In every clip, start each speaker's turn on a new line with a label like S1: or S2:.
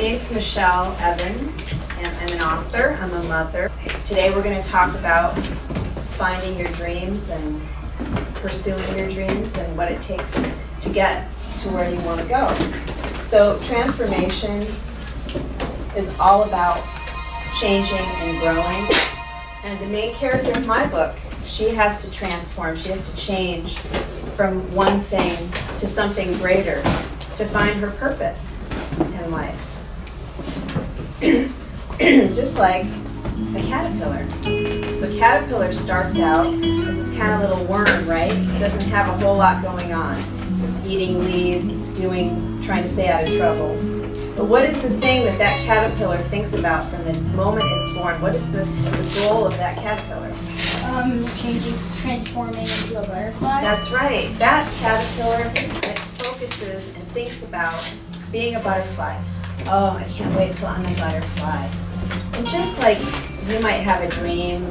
S1: name's Michelle Evans, and I'm an author, I'm a mother. Today we're going to talk about finding your dreams and pursuing your dreams and what it takes to get to where you want to go. So transformation is all about changing and growing. And the main character of my book, she has to transform, she has to change from one thing to something greater to find her purpose in life. Just like a caterpillar. So a caterpillar starts out as this kind of little worm, right? It doesn't have a whole lot going on. It's eating leaves, it's trying to stay out of trouble. But what is the thing that caterpillar thinks about from the moment it's born? What is the goal of that caterpillar?
S2: Transforming into a butterfly.
S1: That's right. That caterpillar that focuses and thinks about being a butterfly. Oh, I can't wait till I'm a butterfly. And just like you might have a dream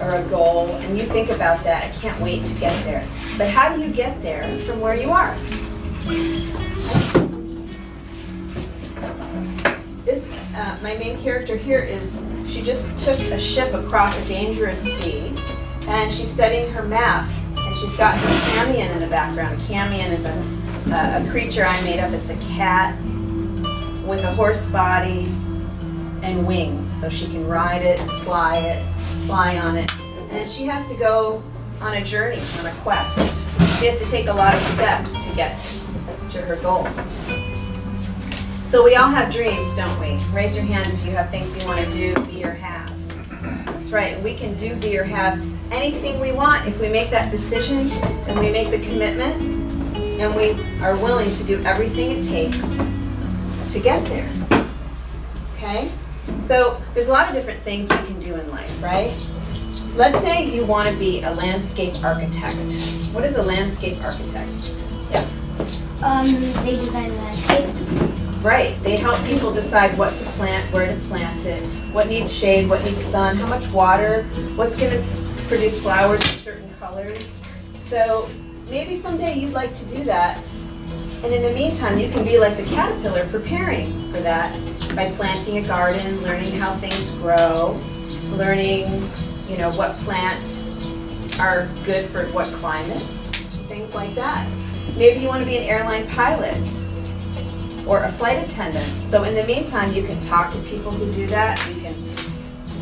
S1: or a goal and you think about that, I can't wait to get there. But how do you get there from where you are? My main character here she just took a ship across a dangerous sea, and she's studying her map, and she's got her Camion in the background. Camion is a creature I made up. It's a cat with a horse body and wings, so she can ride it, fly on it. And she has to go on a journey, on a quest. She has to take a lot of steps to get to her goal. So we all have dreams, don't we? Raise your hand if you have things you want to do, be, or have. That's right. We can do, be, or have anything we want if we make that decision and we make the commitment and we are willing to do everything it takes to get there. Okay? So there's a lot of different things we can do in life, right? Let's say you want to be a landscape architect. What is a landscape architect? Yes?
S2: They design the landscape.
S1: Right. They help people decide what to plant, where to plant it, what needs shade, what needs sun, how much water, what's going to produce flowers in certain colors. So maybe someday you'd like to do that. And in the meantime, you can be like the caterpillar, preparing for that by planting a garden, learning how things grow, learning, what plants are good for what climates, things like that. Maybe you want to be an airline pilot or a flight attendant. So in the meantime, you can talk to people who do that. You can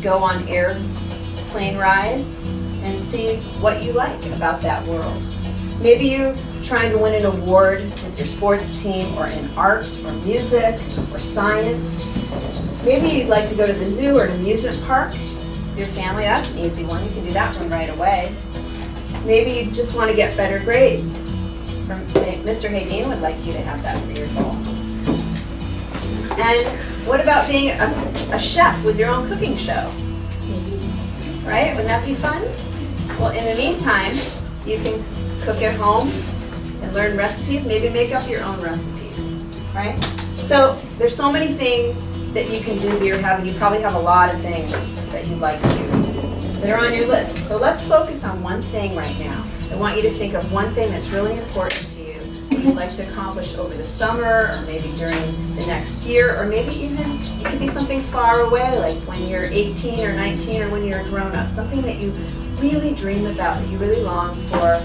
S1: go on airplane rides and see what you like about that world. Maybe you're trying to win an award with your sports team or in art or music or science. Maybe you'd like to go to the zoo or an amusement park with your family. That's an easy one. You can do that one right away. Maybe you just want to get better grades. Mr. Haydeen would like you to have that for your goal. And what about being a chef with your own cooking show? Right? Wouldn't that be fun? Well, in the meantime, you can cook at home and learn recipes, maybe make up your own recipes, right? So there's so many things that you can do here. You probably have a lot of things that you'd like to that are on your list. So let's focus on one thing right now. I want you to think of one thing that's really important to you that you'd like to accomplish over the summer or maybe during the next year, or maybe even it could be something far away, like when you're 18 or 19 or when you're a grown-up, something that you really dream about, that you really long for.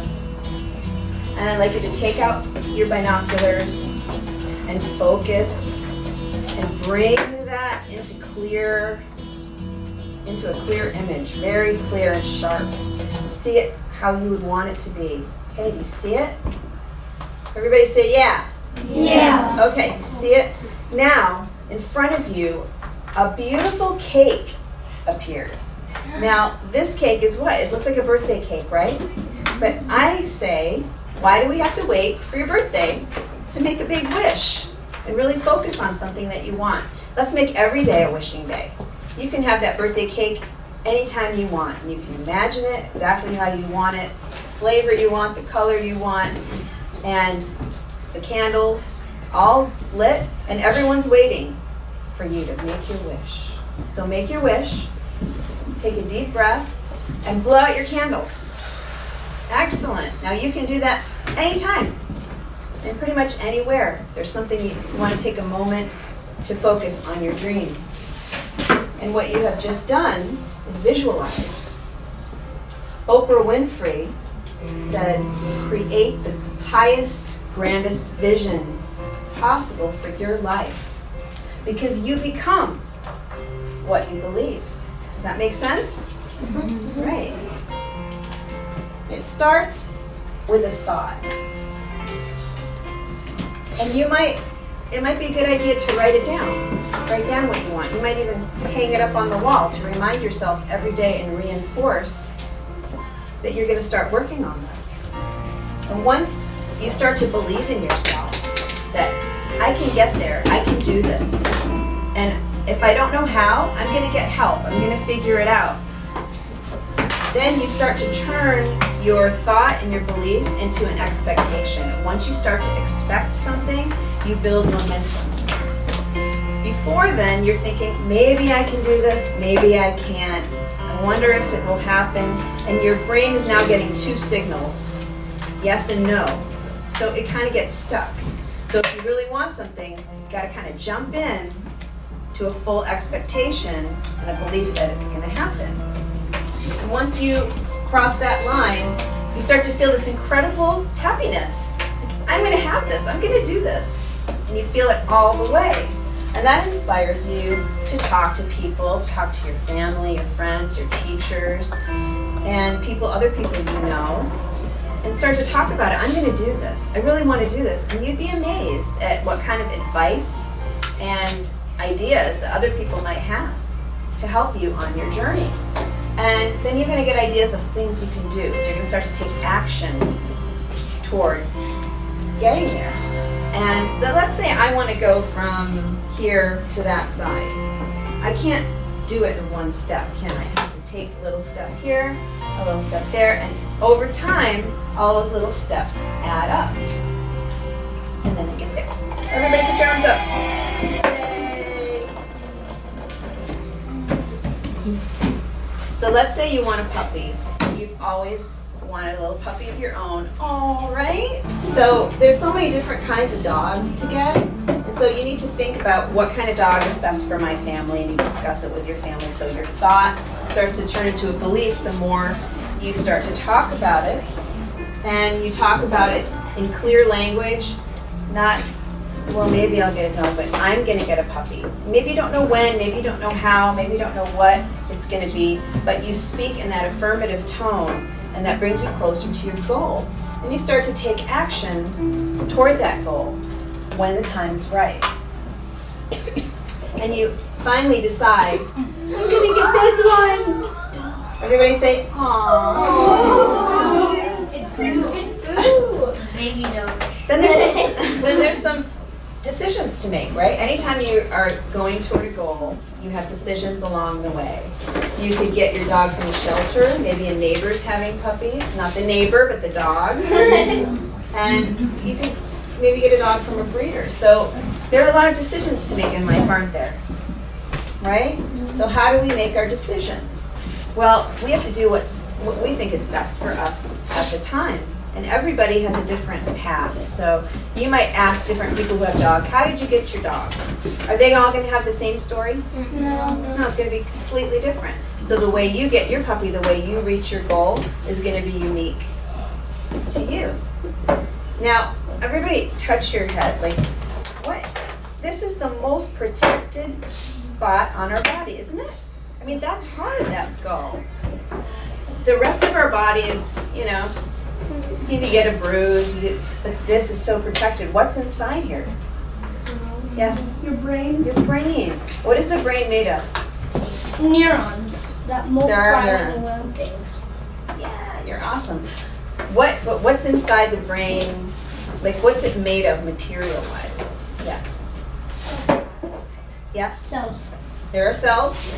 S1: And I'd like you to take out your binoculars and focus and bring that into a clear image, very clear and sharp. And see it how you would want it to be. Okay, do you see it? Everybody say yeah.
S2: Yeah.
S1: Okay, you see it? Now, in front of you, a beautiful cake appears. Now, this cake is what? It looks like a birthday cake, right? But I say, why do we have to wait for your birthday to make a big wish and really focus on something that you want? Let's make every day a wishing day. You can have that birthday cake anytime you want. And you can imagine it exactly how you want it, the flavor you want, the color you want, and the candles all lit, and everyone's waiting for you to make your wish. So make your wish, take a deep breath, and blow out your candles. Excellent. Now you can do that anytime and pretty much anywhere. There's something you want to take a moment to focus on your dream. And what you have just done is visualize. Oprah Winfrey said, create the highest, grandest vision possible for your life, because you become what you believe. Does that make sense? Right. It starts with a thought. And it might be a good idea to write it down. Write down what you want. You might even hang it up on the wall to remind yourself every day and reinforce that you're going to start working on this. And once you start to believe in yourself, that I can get there, I can do this. And if I don't know how, I'm going to get help. I'm going to figure it out. Then you start to turn your thought and your belief into an expectation. Once you start to expect something, you build momentum. Before then, you're thinking, maybe I can do this, maybe I can't. I wonder if it will happen. And your brain is now getting two signals, yes and no. So it kind of gets stuck. So if you really want something, you got to kind of jump in to a full expectation and a belief that it's going to happen. And once you cross that line, you start to feel this incredible happiness. I'm going to have this. I'm going to do this. And you feel it all the way. And that inspires you to talk to people, to talk to your family, your friends, your teachers, and other people you know, and start to talk about it. I'm going to do this. I really want to do this. And you'd be amazed at what kind of advice and ideas that other people might have to help you on your journey. And then you're going to get ideas of things you can do. So you're going to start to take action toward getting there. And let's say I want to go from here to that side. I can't do it in one step, can I? I have to take a little step here, a little step there, and over time, all those little steps add up. And then I get there. Everybody put your arms up. Yay. So let's say you want a puppy. You've always wanted a little puppy of your own. All right. So there's so many different kinds of dogs to get. And so you need to think about what kind of dog is best for my family, and you discuss it with your family. So your thought starts to turn into a belief the more you start to talk about it. And you talk about it in clear language, not, well, maybe I'll get a dog, but I'm going to get a puppy. Maybe you don't know when, maybe you don't know how, maybe you don't know what it's going to be, but you speak in that affirmative tone, and that brings you closer to your goal. Then you start to take action toward that goal when the time's right. And you finally decide, I'm going to get this one. Everybody say, aww.
S2: It's baby dog.
S1: Then there's some decisions to make, right? Anytime you are going toward a goal, you have decisions along the way. You could get your dog from a shelter, maybe a neighbor's having puppies, not the neighbor, but the dog. And you could maybe get a dog from a breeder. So there are a lot of decisions to make in life, aren't there? Right? So how do we make our decisions? Well, we have to do what we think is best for us at the time. And everybody has a different path. So you might ask different people who have dogs, how did you get your dog? Are they all going to have the same story?
S2: No.
S1: No, it's going to be completely different. So the way you get your puppy, the way you reach your goal is going to be unique to you. Now, everybody touch your head. Like, what? This is the most protected spot on our body, isn't it? I mean, that's hard, that skull. The rest of our body is, you know, you get a bruise, but this is so protected. What's inside here? Yes?
S2: Your brain.
S1: Your brain. What is the brain made of?
S2: Neurons that multiply
S1: neurons.
S2: and learn things.
S1: Yeah, you're awesome. But what's inside the brain? Like, what's it made of material-wise? Yes. Yeah?
S2: Cells.
S1: There are cells.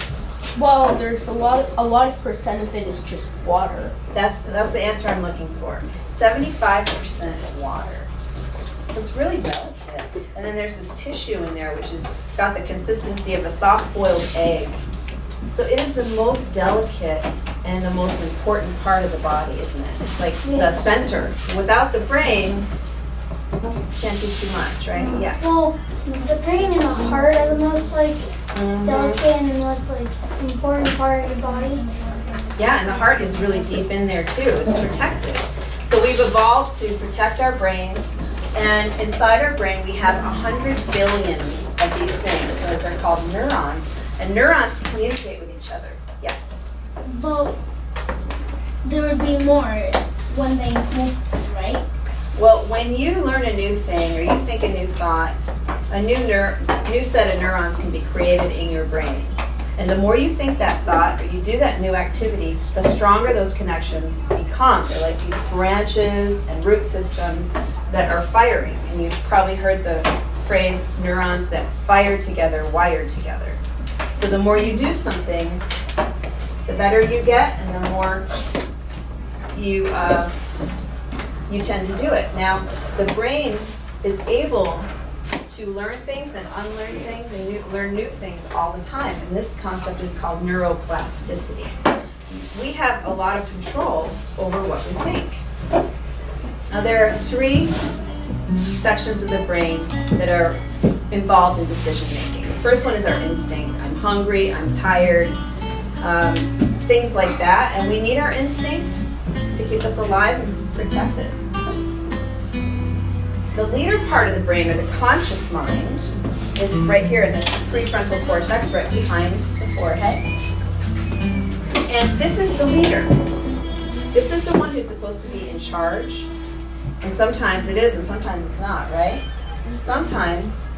S3: Well, there's a lot of percent of it is just water.
S1: That's the answer I'm looking for. 75% water. So it's really delicate. And then there's this tissue in there which has got the consistency of a soft-boiled egg. So it is the most delicate and the most important part of the body, isn't it? It's like the center. Without the brain, can't do too much, right? Yeah.
S2: Well, the brain and the heart are the most like
S1: Mhm.
S2: delicate and the most like important part of your body.
S1: Yeah, and the heart is really deep in there too. It's protected. So we've evolved to protect our brains, and inside our brain we have 100 billion of these things. Those are called neurons, and neurons communicate with each other. Yes.
S2: But there would be more when they move, right?
S1: Well, when you learn a new thing or you think a new thought, a new set of neurons can be created in your brain. And the more you think that thought or you do that new activity, the stronger those connections become. They're like these branches and root systems that are firing. And you've probably heard the phrase neurons that fire together, wire together. So the more you do something, the better you get and the more you tend to do it. Now, the brain is able to learn things and unlearn things and learn new things all the time. And this concept is called neuroplasticity. We have a lot of control over what we think. Now, there are 3 sections of the brain that are involved in decision making. The first one is our instinct. I'm hungry, I'm tired, things like that. And we need our instinct to keep us alive and protected. The leader part of the brain, or the conscious mind, is right here in the prefrontal cortex, right behind the forehead. And this is the leader. This is the one who's supposed to be in charge. And sometimes it is, and sometimes it's not, right? Sometimes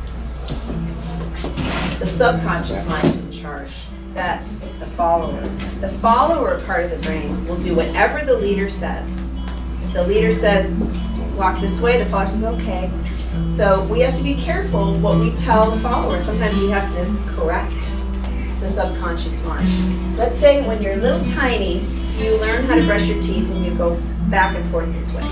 S1: the subconscious mind is in charge. That's the follower. The follower part of the brain will do whatever the leader says. If the leader says, walk this way, the follower says, okay. So we have to be careful what we tell the follower. Sometimes we have to correct the subconscious mind. Let's say when you're little tiny, you learn how to brush your teeth and you go back and forth this way,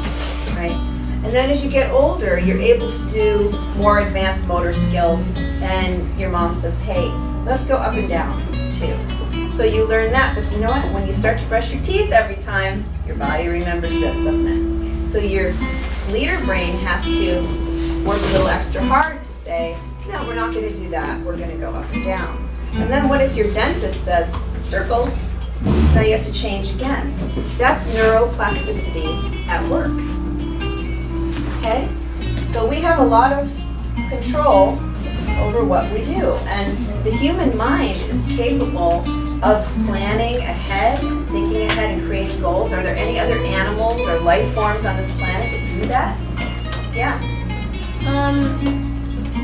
S1: right? And then as you get older, you're able to do more advanced motor skills, and your mom says, hey, let's go up and down too. So you learn that, but you know what? When you start to brush your teeth every time, your body remembers this, doesn't it? So your leader brain has to work a little extra hard to say, no, we're not going to do that. We're going to go up and down. And then what if your dentist says, circles? Now you have to change again. That's neuroplasticity at work. Okay? So we have a lot of control over what we do. And the human mind is capable of planning ahead, thinking ahead, and creating goals. Are there any other animals or life forms on this planet that do that? Yeah.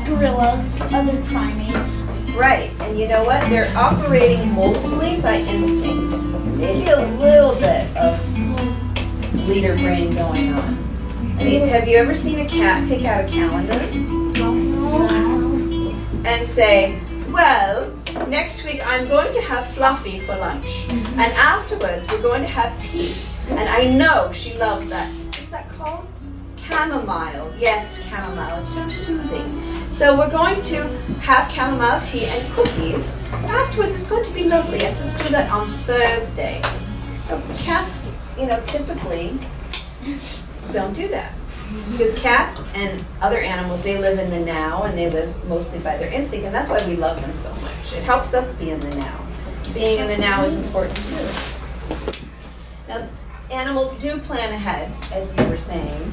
S2: Gorillas, other primates.
S1: Right. And you know what? They're operating mostly by instinct. Maybe a little bit of leader brain going on. I mean, have you ever seen a cat take out a calendar and say, well, next week I'm going to have Fluffy for lunch, and afterwards we're going to have tea, and I know she loves that. What's that called? Chamomile. Yes, chamomile. It's so soothing. So we're going to have chamomile tea and cookies. Afterwards it's going to be lovely. Let's just do that on Thursday. Cats, typically don't do that. Because cats and other animals, they live in the now, and they live mostly by their instinct, and that's why we love them so much. It helps us be in the now. Being in the now is important too. Now, animals do plan ahead, as you were saying.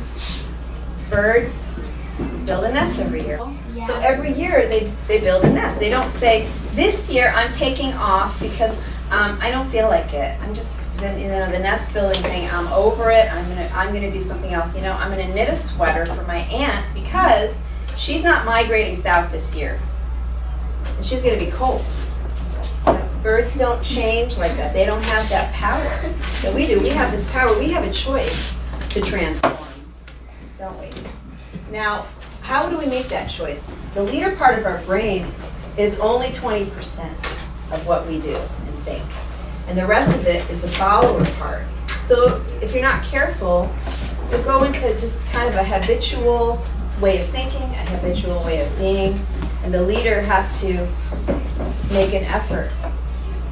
S1: Birds build a nest every year.
S2: Yeah.
S1: So every year they build a nest. They don't say, this year I'm taking off because I don't feel like it. I'm just, the nest building thing, I'm over it. I'm gonna do something else. I'm gonna knit a sweater for my aunt because she's not migrating south this year. And she's gonna be cold. Birds don't change like that. They don't have that power that we do. We have this power. We have a choice to transform, don't we? Now, how do we make that choice? The leader part of our brain is only 20% of what we do and think. And the rest of it is the follower part. So if you're not careful, you'll go into just kind of a habitual way of thinking, a habitual way of being, and the leader has to make an effort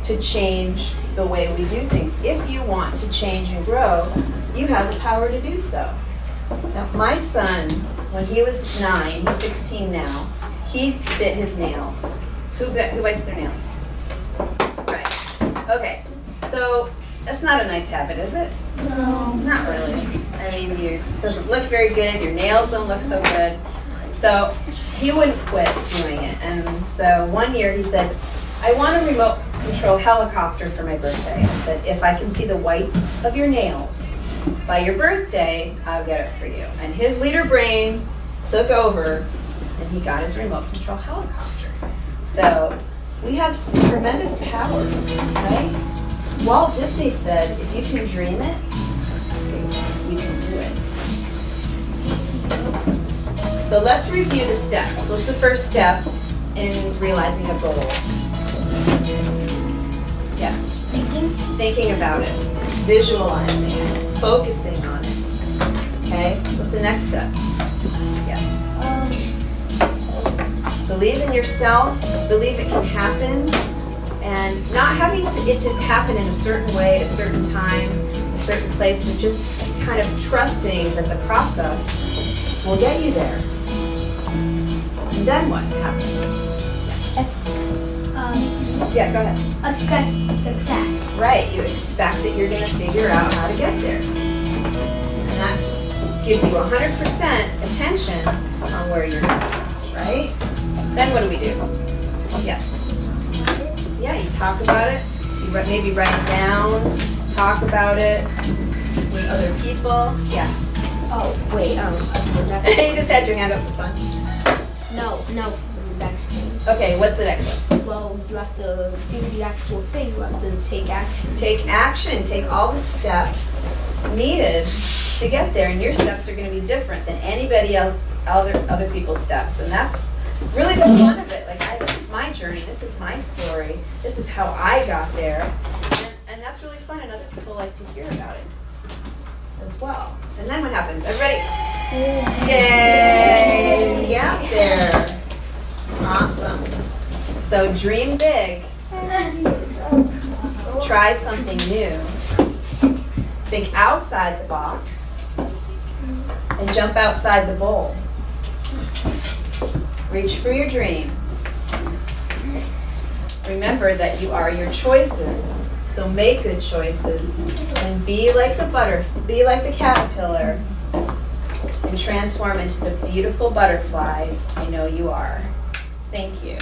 S1: to change the way we do things. If you want to change and grow, you have the power to do so. Now, my son, when when he was 9, he's 16 now, he bit his nails. Who bites their nails? Right. Okay. So that's not a nice habit, is it?
S2: No.
S1: Not really. I mean, it doesn't look very good. Your nails don't look so good. So he wouldn't quit doing it. And so one year he said, I want a remote control helicopter for my birthday. I said, if I can see the whites of your nails by your birthday, I'll get it for you. And his leader brain took over and he got his remote control helicopter. So we have tremendous power, right? Walt Disney said, if you can dream it, you can do it. So let's review the steps. What's the first step in realizing a goal? Yes. Thinking about it, visualizing it, focusing on it. Okay, what's the next step? Yes. Believe in yourself, believe it can happen, and not having it to happen in a certain way, at a certain time, a certain place, but just kind of trusting that the process will get you there. And then what happens? Yeah, go ahead.
S2: Expect success.
S1: Right, you expect that you're going to figure out how to get there. And that gives you 100% attention on where you're going, right? Then what do we do? Yes. Yeah, you talk about it. You maybe write it down, talk about it with other people. Yes.
S3: Oh, wait,
S1: You just had your hand up for fun.
S3: no, that's me.
S1: Okay, what's the next one?
S3: Well, you have to do the actual thing. You have to take action.
S1: Take action. Take all the steps needed to get there, and your steps are going to be different than anybody else, other people's steps, and that's really the fun of it. Like, this is my journey. This is my story. This is how I got there, and that's really fun. And other people like to hear about it as well. And then what happens? Everybody, yay! Get out there. Awesome. So dream big. Try something new. Think outside the box and jump outside the bowl. Reach for your dreams. Remember that you are your choices, so make good choices and be like the caterpillar and transform into the beautiful butterflies I know you are. Thank you.